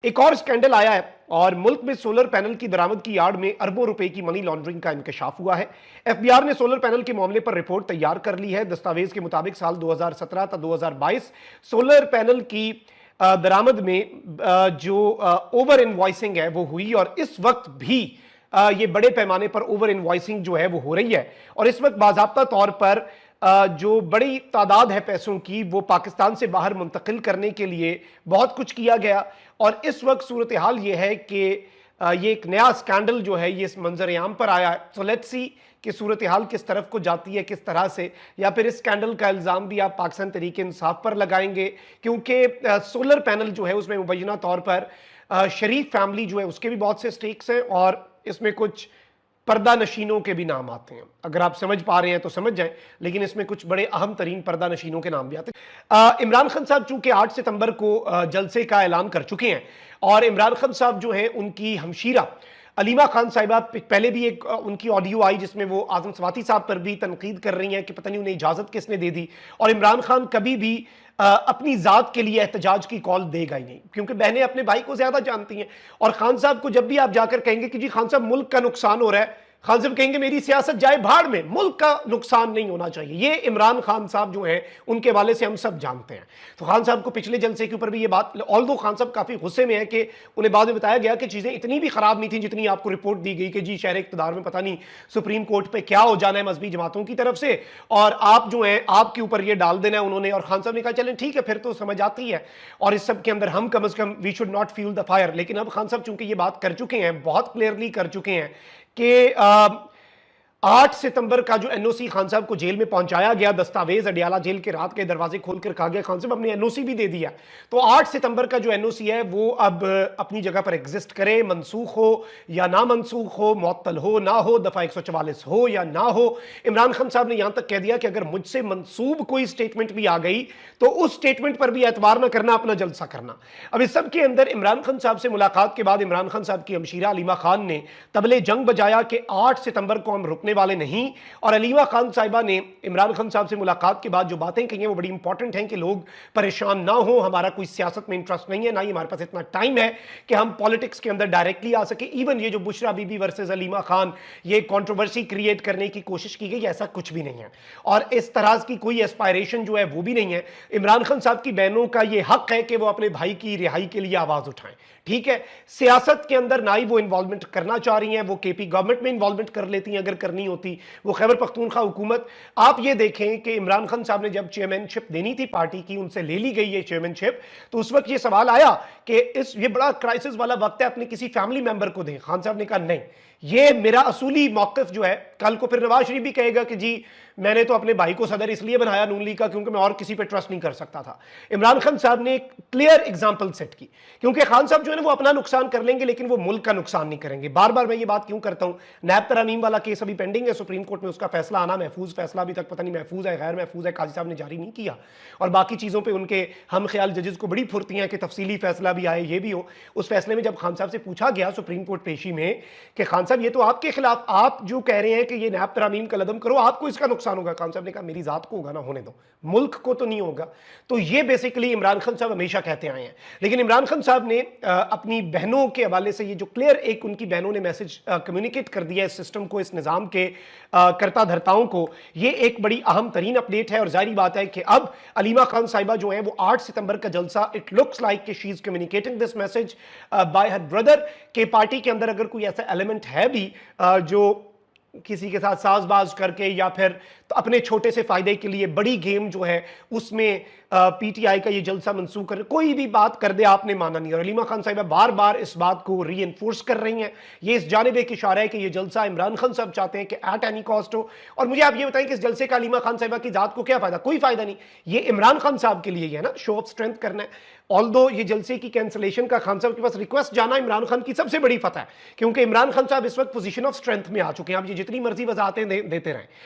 एक और स्कैंडल आया है और मुल्क में सोलर पैनल की बरामद की आड़ में अरबों रुपए की मनी लॉन्ड्रिंग का इंकशाफ हुआ है। एफबीआर ने सोलर पैनल के मामले पर रिपोर्ट तैयार कर ली है। दस्तावेज के मुताबिक साल 2017 तक 2022 सोलर पैनल की बरामद में जो ओवर इनवॉइसिंग है वो हुई और इस वक्त भी ये बड़े पैमाने पर ओवर इनवॉइसिंग जो है वो हो रही है और इस वक्त बाज़ाब्ता तौर पर जो बड़ी तादाद है पैसों की वो पाकिस्तान से बाहर मुंतकिल करने के लिए बहुत कुछ किया गया और इस वक्त सूरत हाल ये है कि ये एक नया स्कैंडल जो है ये इस मंजर आम पर आया है। सो लेट्स सी कि सूरत हाल किस तरफ को जाती है, किस तरह से, या फिर इस स्कैंडल का इल्ज़ाम भी आप पाकिस्तान तहरीक इंसाफ पर लगाएंगे क्योंकि सोलर पैनल जो है उसमें मुबैना तौर पर शरीफ फैमिली जो है उसके भी बहुत से स्टेक्स हैं और इसमें कुछ पर्दा नशीनों के भी नाम आते हैं। अगर आप समझ पा रहे हैं तो समझ जाएं, लेकिन इसमें कुछ बड़े अहम तरीन पर्दा नशीनों के नाम भी आते हैं। इमरान खान साहब चूंकि 8 सितंबर को जलसे का ऐलान कर चुके हैं और इमरान खान साहब जो हैं उनकी हमशीरा अलीमा खान साहिबा पहले भी एक उनकी ऑडियो आई जिसमें वो आजम स्वाति साहब पर भी तनकीद कर रही हैं कि पता नहीं उन्हें इजाजत किसने दे दी और इमरान खान कभी भी अपनी जात के लिए एहतजाज की कॉल देगा ही नहीं क्योंकि बहनें अपने भाई को ज्यादा जानती हैं। और खान साहब को जब भी आप जाकर कहेंगे कि जी खान साहब मुल्क का नुकसान हो रहा है, खान साहब कहेंगे मेरी सियासत जाए भाड़ में, मुल्क का नुकसान नहीं होना चाहिए। ये इमरान खान साहब जो हैं उनके वाले से हम सब जानते हैं। तो खान साहब को पिछले जलसे के ऊपर भी ये बात, ऑल्दो खान साहब काफी गुस्से में है कि उन्हें बाद में बताया गया कि चीजें इतनी भी खराब नहीं थी जितनी आपको रिपोर्ट दी गई कि जी शहर इक़्तिदार में पता नहीं सुप्रीम कोर्ट पे क्या हो जाना है मजहबी जमातों की तरफ से और आप जो है आपके ऊपर ये डाल देना है उन्होंने। और खान साहब ने कहा चलें ठीक है फिर तो समझ आती है और इस सब के अंदर हम कम से कम we should not fuel the fire. लेकिन अब खान साहब चूंकि ये बात कर चुके हैं, बहुत क्लियरली कर चुके हैं कि 8 सितंबर का जो एनओसी खान साहब को जेल में पहुंचाया गया, दस्तावेज अडियाला जेल के रात के दरवाजे खोलकर कहा गया खान साहब अपने एनओसी भी दे दिया। तो 8 सितंबर का जो एनओसी है वो अब अपनी जगह पर एग्जिस्ट करे, मनसूख हो या ना मनसूख हो, मुअत्तल हो ना हो, दफा 144 हो या ना हो। इमरान खान साहब ने यहां तक कह दिया कि अगर मुझसे मंसूब कोई स्टेटमेंट भी आ गई तो उस स्टेटमेंट पर भी एतबार ना करना, अपना जलसा करना। अब इस सब के अंदर इमरान खान साहब से मुलाकात के बाद इमरान खान साहब की हमशीरा अलीमा खान ने तबले जंग बजाया कि 8 सितंबर को हम रुकने वाले नहीं। और अलीमा खान साहिबा ने इमरान खान साहब से मुलाकात के बाद जो बातें कही हैं वो बड़ी इंपॉर्टेंट हैं कि लोग परेशान ना हो, हमारा कोई सियासत में इंटरेस्ट नहीं है, ना ही हमारे पास इतना टाइम है कि हम पॉलिटिक्स के अंदर डायरेक्टली आ सके। इवन ये जो बुशरा बीबी वर्सेस अलीमा खान ये कंट्रोवर्सी क्रिएट करने की कोशिश की गई, ऐसा कुछ भी नहीं है और इस तरह की कोई एस्पायरेशन जो है वो भी नहीं है। इमरान खान साहब की बहनों का ये हक है कि वो अपने भाई की रिहाई के लिए आवाज उठाएं, ठीक है। सियासत के अंदर ना ही वो इन्वॉल्वमेंट करना चाह रही हैं, वो केपी गवर्नमेंट में इन्वॉल्वमेंट कर लेती हैं अगर करनी होती, वो खैबर पख्तूनख्वा हुकूमत। आप ये देखें कि इमरान खान साहब ने जब चेयरमैनशिप देनी थी पार्टी की, उनसे ले ली गई ये चेयरमैनशिप, तो उस वक्त ये सवाल आया कि ये बड़ा क्राइसिस वाला वक्त है, अपने किसी फैमिली मेंबर को दें। खान साहब ने कहा नहीं, ये मेरा असूली मौक़िफ़ जो है, कल को फिर नवाज शरीफ भी कहेगा कि जी मैंने तो अपने भाई को सदर इसलिए बनाया नून लीग का क्योंकि मैं और किसी पे ट्रस्ट नहीं कर सकता था। इमरान खान साहब ने एक क्लियर एग्जांपल सेट की क्योंकि खान साहब जो है ना वो अपना नुकसान कर लेंगे लेकिन वो मुल्क का नुकसान नहीं करेंगे। बार बार मैं ये बात क्यों करता हूं, नैब तरामीम वाला केस अभी पेंडिंग है सुप्रीम कोर्ट में, उसका फैसला आना, महफूज फैसला अभी तक पता नहीं महफूज है गैर महफूज है, काजी साहब ने जारी नहीं किया और बाकी चीजों पर उनके हम ख्याल जजेस को बड़ी फुर्ती है कि तफसीली फैसला भी आए, ये भी हो। उस फैसले में जब खान साहब से पूछा गया सुप्रीम कोर्ट पेशी में कि खान साहब ये तो आपके खिलाफ, आप जो कह रहे हैं कि ये नैब तरामीम का लदम करो आपको इसका नुकसान होगा, खान साहब ने कहा मेरी जात को होगा ना, होने दो, मुल्क को तो नहीं होगा। तो ये बेसिकली इमरान खान साहब हमेशा कहते आए हैं। लेकिन इमरान खान साहब ने अपनी बहनों के हवाले से ये जो क्लियर एक उनकी बहनों ने मैसेज कम्युनिकेट कर दिया इस सिस्टम को, इस निजाम के करता धरताओं को, ये एक बड़ी अहम तरीन अपडेट है। और जाहिर बात है कि अब अलीमा खान साहिबा जो है वो 8 सितंबर का जलसा, इट लुक्स लाइक कि she is communicating this message bye her brother के पार्टी के अंदर अगर कोई ऐसा एलिमेंट है भी जो किसी के साथ साजबाज करके या फिर तो अपने छोटे से फायदे के लिए बड़ी गेम जो है उसमें पीटीआई का ये जलसा मंसूख कर, कोई भी बात कर दे आपने माना नहीं। और अलीमा खान साहिबा बार बार इस बात को रीइंफोर्स कर रही हैं। ये इस जानिब एक इशारा है कि ये जलसा इमरान खान साहब चाहते हैं कि एट एनी कॉस्ट हो। और मुझे आप ये बताएं कि इस जलसे का अलीमा खान साहिबा की जात को क्या फायदा? कोई फायदा नहीं। ये इमरान खान साहब के लिए है ना, शो ऑफ स्ट्रेंथ करना है। ऑल्दो ये जलसे की कैंसिलेशन का खान साहब के पास रिक्वेस्ट जाना इमरान खान की सबसे बड़ी फतह है क्योंकि इमरान खान साहब इस वक्त पोजीशन ऑफ स्ट्रेंथ में आ चुके हैं। आप ये जितनी मर्जी वजाहतें देते रहें।